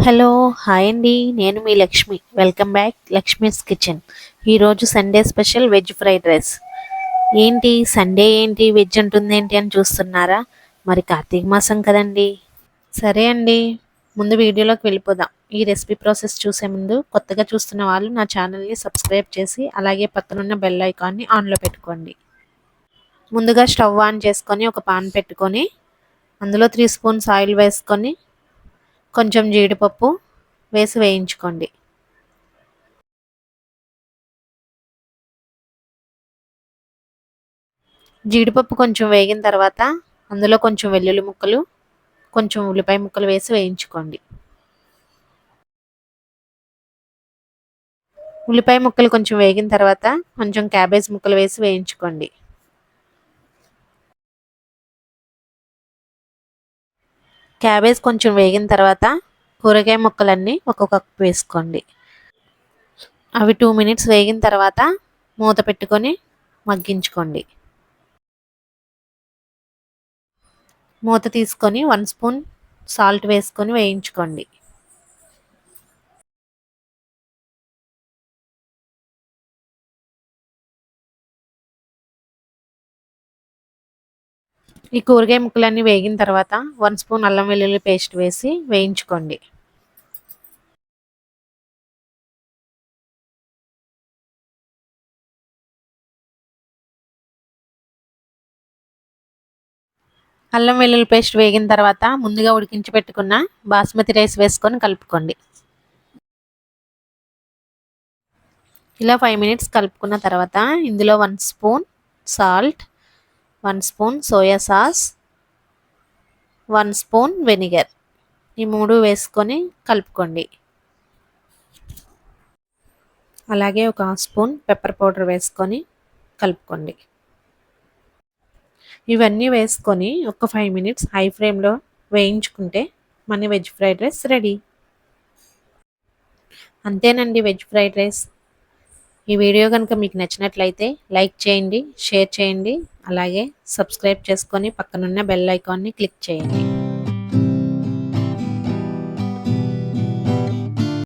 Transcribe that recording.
Hello! Hi అండి. నేను మీ Lakshmi. Welcome back Lakshmi's kitchen. ఈరోజు Sunday special veg fried rice. ఏంటి సండే ఏంటి వెజ్ అంటుందేంటి అని చూస్తున్నారా? మరి కార్తీక మాసం కదండి. సరే అండి. ముందు వీడియోలోకి వెళ్ళిపోదాం. ఈ రెసిపీ ప్రాసెస్ చూసే ముందు కొత్తగా చూస్తున్న వాళ్ళు నా ఛానల్ని సబ్స్క్రైబ్ చేసి అలాగే పక్కనున్న బెల్ ఐకాన్ని ఆన్లో పెట్టుకోండి. ముందుగా స్టవ్ ఆన్ చేసుకొని ఒక పాన్ పెట్టుకొని అందులో 3 స్పూన్స్ ఆయిల్ వేసుకొని కొంచెం జీడిపప్పు వేసి వేయించుకోండి. జీడిపప్పు కొంచెం వేగిన తర్వాత అందులో కొంచెం వెల్లుల్లి ముక్కలు, కొంచెం ఉల్లిపాయ ముక్కలు వేసి వేయించుకోండి. ఉల్లిపాయ ముక్కలు కొంచెం వేగిన తర్వాత కొంచెం క్యాబేజ్ ముక్కలు వేసి వేయించుకోండి. క్యాబేజ్ కొంచెం వేగిన తర్వాత కూరగాయ ముక్కలన్నీ ఒక కప్ వేసుకోండి. అవి 2 మినిట్స్ వేగిన తర్వాత మూత పెట్టుకొని మగ్గించుకోండి. మూత తీసుకొని 1 స్పూన్ సాల్ట్ వేసుకొని వేయించుకోండి. ఈ కూరగాయ ముక్కలన్నీ వేగిన తర్వాత 1 స్పూన్ అల్లం వెల్లుల్లి పేస్ట్ వేసి వేయించుకోండి. అల్లం వెల్లుల్లి పేస్ట్ వేగిన తర్వాత ముందుగా ఉడికించి పెట్టుకున్న బాస్మతి రైస్ వేసుకొని కలుపుకోండి. ఇలా 5 మినిట్స్ కలుపుకున్న తర్వాత ఇందులో 1 spoon salt, 1 spoon soya sauce, 1 spoon vinegar ఈ 3 వేసుకొని కలుపుకోండి. అలాగే ఒక హాఫ్ స్పూన్ పెప్పర్ పౌడర్ వేసుకొని కలుపుకోండి. ఇవన్నీ వేసుకొని ఒక 5 మినిట్స్ హై ఫ్లేమ్లో వేయించుకుంటే మన వెజ్ ఫ్రైడ్ రైస్ రెడీ. అంతేనండి వెజ్ ఫ్రైడ్ రైస్. ఈ వీడియో కనుక మీకు నచ్చినట్లయితే లైక్ చేయండి, షేర్ చేయండి, అలాగే సబ్స్క్రైబ్ చేసుకొని పక్కనున్న బెల్ ఐకాన్ని క్లిక్ చేయండి.